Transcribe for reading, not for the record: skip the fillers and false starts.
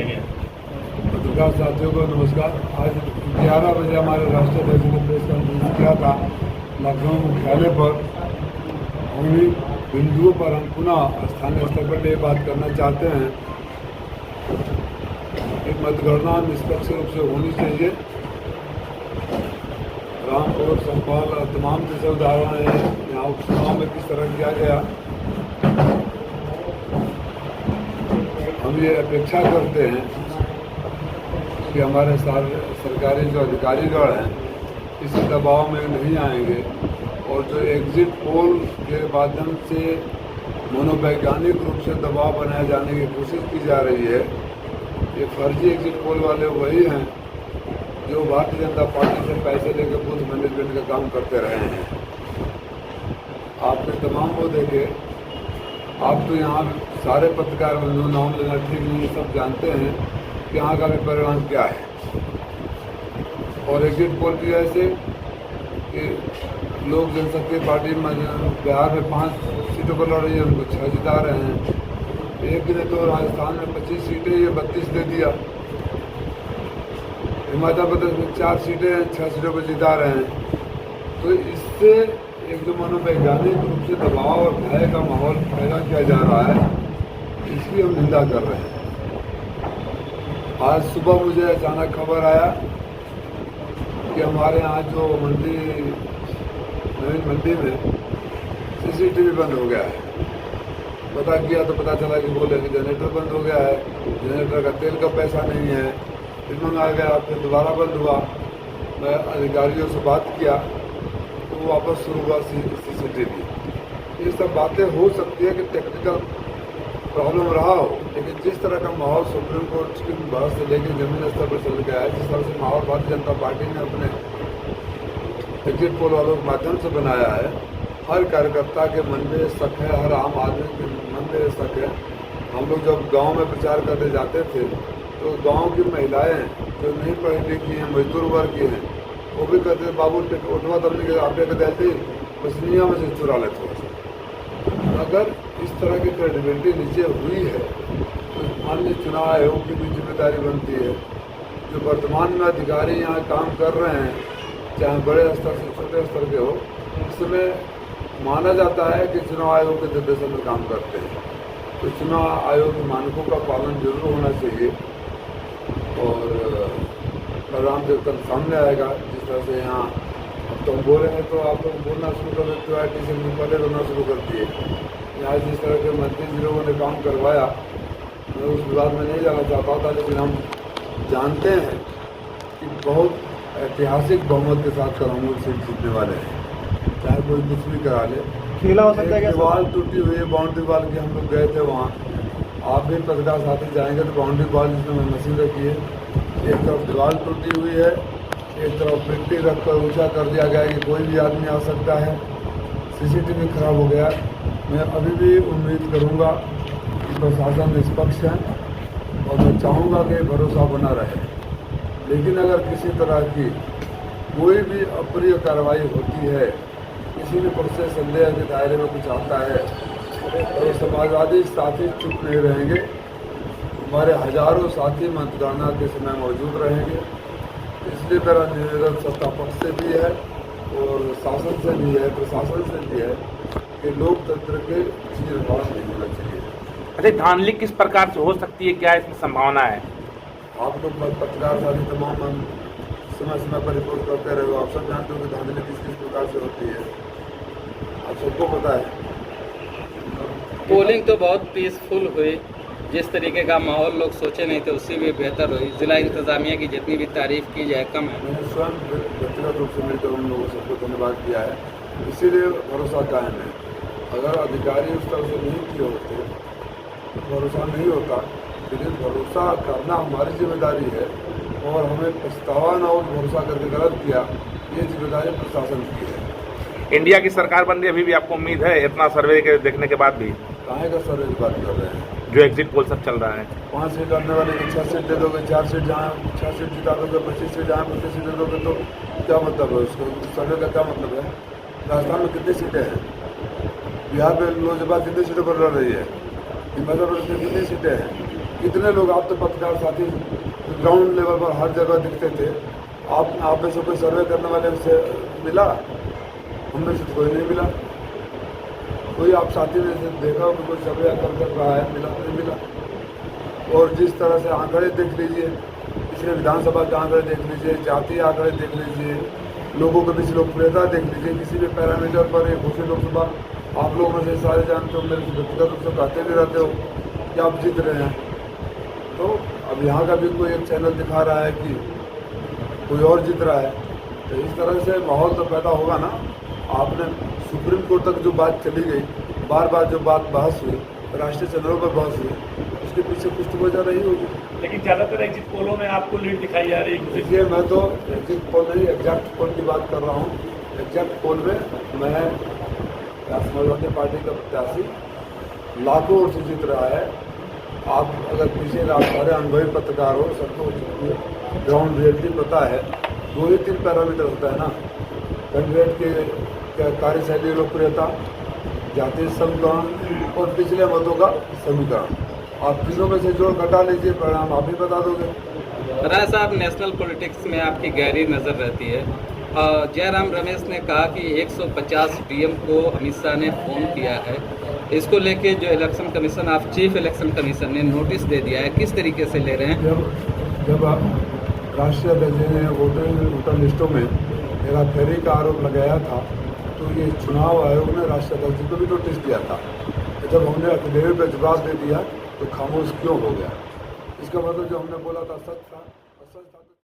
गया? पत्रकार साथियों को नमस्कार। आज 11 बजे हमारे राष्ट्रीय अध्यक्ष ने प्रेस कॉन्फ्रेंस किया था लखनऊ मुख्यालय पर। उन्हीं बिंदुओं पर हम पुनः स्थानीय स्तर पर ये बात करना चाहते हैं कि मतगणना निष्पक्ष रूप से होनी चाहिए। रामपुर, संभल, तमाम जैसे उदाहरण है यहाँ उपचुनाव में किस तरह किया गया। हम ये अपेक्षा करते हैं कि हमारे सरकारी जो अधिकारीगण हैं इस दबाव में नहीं आएंगे और जो एग्जिट पोल के माध्यम से मनोवैज्ञानिक रूप से दबाव बनाए जाने की कोशिश की जा रही है, ये फर्जी एग्जिट पोल वाले वही हैं जो भारतीय जनता पार्टी से पैसे लेकर बूथ मैनेजमेंट का काम करते रहे हैं। आपने तमाम वो देखे, आप तो यहाँ सारे पत्रकार बंधु नाम लेना ठीक नहीं, सब जानते हैं कि यहाँ का भी परिणाम क्या है। और एग्जिट पोल की वजह से कि लोक जनशक्ति पार्टी बिहार में 5 सीटों पर लड़ रही है, उनको 6 जिता रहे हैं। एक ने तो राजस्थान में 25 सीटें, ये 32 दे दिया। हिमाचल प्रदेश में 4 सीटें हैं, 6 सीटों पर जिता रहे हैं। तो इससे एक जो मनोवैज्ञानिक रूप से दबाव और भय का माहौल पैदा किया जा रहा है, इसकी हम निंदा कर रहे हैं। आज सुबह मुझे अचानक खबर आया कि हमारे यहाँ जो नवीन मंडी में CCTV बंद हो गया है। पता किया तो पता चला कि बोले कि जनरेटर बंद हो गया है, जनरेटर का तेल का पैसा नहीं है। फिर मंगाया गया, फिर दोबारा बंद हुआ। मैं अधिकारियों से बात किया तो वापस शुरू हुआ CCTV। ये सब बातें हो सकती है कि टेक्निकल प्रॉब्लम रहा हो, लेकिन जिस तरह का माहौल सुप्रीम कोर्ट की बहस से लेकर जमीन स्तर पर चल गया है, जिस तरह से माहौल भारतीय जनता पार्टी ने अपने एग्जिट पोल वालों के माध्यम से बनाया है, हर कार्यकर्ता के मन में शक है, हर आम आदमी के मन में शक है। हम लोग जब गांव में प्रचार करने जाते थे तो गांव की महिलाएं जो नहीं पढ़ी लिखी हैं, मजदूर वर्ग की हैं, वो भी कहते थे बाबू उठवा दबने के आपने कहते बसनिया में से चुरा ले थोड़ा सा। अगर इस तरह की क्रेडिबिलिटी नीचे हुई है तो माननीय चुनाव आयोग की भी जिम्मेदारी बनती है। जो वर्तमान में अधिकारी यहाँ काम कर रहे हैं, चाहे बड़े स्तर से छोटे स्तर के हो, इसमें माना जाता है कि चुनाव आयोग के निर्देशन में काम करते हैं। तो चुनाव आयोग के मानकों का पालन जरूर होना चाहिए। और परिणाम जब तक सामने आएगा, जिस तरह से यहाँ अब तो हम बोलेंगे तो आप लोग बोलना शुरू कर देते हो, टी से पहले रोना शुरू कर दिए। यहाँ जिस तरह के मंत्री जी लोगों ने काम करवाया, मैं उस विवाद में नहीं जाना चाहता था, लेकिन हम जानते हैं कि बहुत ऐतिहासिक बहुमत के साथ करामूल सीट जीतने वाले हैं, चाहे कोई कुछ भी करा ले। खेला हो सकता है क्या? दीवार टूटी हुई है, बाउंड्री वाल की, हम लोग गए थे वहाँ। आप भी पत्रकार साथी जाएंगे तो बाउंड्री वाल जिसमें मशीन रखी है, एक तरफ दीवार टूटी हुई है, एक तरफ मिट्टी रखकर ऊंचा कर दिया गया है कि कोई भी आदमी आ सकता है। CCTV खराब हो गया। मैं अभी भी उम्मीद करूंगा कि प्रशासन निष्पक्ष है और मैं चाहूँगा कि भरोसा बना रहे। लेकिन अगर किसी तरह की कोई भी अप्रिय कार्रवाई होती है, किसी भी पक्ष से संदेह के दायरे में कुछ आता है, तो समाजवादी साथी चुप नहीं रहेंगे। हमारे हजारों साथी मतगणना के समय मौजूद रहेंगे। इसलिए मेरा निवेदन सत्ता पक्ष से भी है और शासन से भी है, प्रशासन से भी है कि लोकतंत्र के चीरभाव नहीं होना चाहिए। अच्छा, धांधली किस प्रकार से हो सकती है, क्या इसमें संभावना है? आप लोग पत्रकार साथी तमाम समय समय पर रिपोर्ट करते रहे हो, आप सब जानते हो कि धांधली किस किस प्रकार से होती है, आप सबको पता है। पोलिंग तो बहुत पीसफुल हुई, जिस तरीके का माहौल लोग सोचे नहीं थे उससे भी बेहतर हुई। जिला इंतजामिया की जितनी भी तारीफ की जाए कम है। मैंने स्वयं व्यक्तिगत रूप से मिलकर उन लोगों सबको धन्यवाद किया है, इसीलिए भरोसा कायम है। अगर अधिकारी उस तरह से नहीं किए होते तो भरोसा नहीं होता, लेकिन भरोसा करना हमारी जिम्मेदारी है और हमें पछतावा न हो भरोसा करके गलत किया, ये जिम्मेदारी प्रशासन की है। इंडिया की सरकार बनने अभी भी आपको उम्मीद है, इतना सर्वे के देखने के बाद भी? काहे का सर्वे की बात कर रहे हैं? जो एग्जिट पोल सब चल रहा है, 5 सीट लड़ने वाले को 6 सीट दे दोगे, 4 सीट जहाँ 6 सीट जिता दोगे, 25 सीट जहाँ 25 सीट दे दोगे, तो क्या मतलब है उसको? सर्वे का क्या मतलब है? राजस्थान में कितनी सीटें हैं? बिहार में लोजपा कितनी सीटों पर लड़ रही है? हिमाचल प्रदेश में कितनी सीटें हैं? कितने लोग आप तो पत्रकार साथी ग्राउंड लेवल पर हर जगह दिखते थे, आप में से कोई सर्वे करने वाले से मिला? हम में से तो कोई नहीं मिला। कोई आप साथी ने से देखा हो कि कोई सर्वे कर रहा है? मिला नहीं मिला। और जिस तरह से आंकड़े देख लीजिए, पिछले विधानसभा के आंकड़े देख लीजिए, जातीय आंकड़े देख लीजिए, लोगों के बीच लोकप्रियता देख लीजिए, किसी भी पैरामीटर पर एक दूसरे लोकसभा आप लोगों में से सारे जानते हो, मेरे व्यक्तिगत रूप से कहते भी रहते हो कि आप जीत रहे हैं। तो अब यहाँ का भी कोई एक चैनल दिखा रहा है कि कोई और जीत रहा है, तो इस तरह से माहौल तो पैदा होगा ना। आपने सुप्रीम कोर्ट तक जो बात चली गई, बार बार जो बात बहस हुई, राष्ट्रीय चैनलों पर बहस हुई, उसके पीछे कुछ तो वजह रही होगी। लेकिन ज़्यादातर एग्जिट पोलों में आपको लीड दिखाई जा रही है। देखिए, मैं तो एग्जिट पोल नहीं, एग्जैक्ट पोल की बात कर रहा हूँ। एग्जैक्ट पोल में मैं समाजवादी पार्टी का प्रत्याशी लाखों वोट से जीत रहा है। आप अगर पीछे आप सारे अनुभवी पत्रकार हो, सबको ग्राउंड रियलिटी पता है। 2 ही 3 पैरामीटर होता है ना, कैंडिडेट के कार्यशैली, लोकप्रियता, जातीय समीकरण और पिछले मतों का समीकरण। आप तीनों में से जोड़ घटा लीजिए, परिणाम आप ही बता दोगे। राय साहब, नेशनल पॉलिटिक्स में आपकी गहरी नज़र रहती है। जयराम रमेश ने कहा कि 150 डीएम को अमित शाह ने फ़ोन किया है। इसको लेके जो election commission of chief election commission ने नोटिस दे दिया है, किस तरीके से ले रहे हैं? जब राष्ट्रीय अध्यक्ष ने वोटर लिस्टों में हेराफेरी का आरोप लगाया था, तो ये चुनाव आयोग ने राष्ट्रीय अध्यक्ष को भी नोटिस दिया था। जब हमने अखिलेश पे जवाब दे दिया तो खामोश क्यों हो गया? इसका मतलब जो हमने बोला था सच था।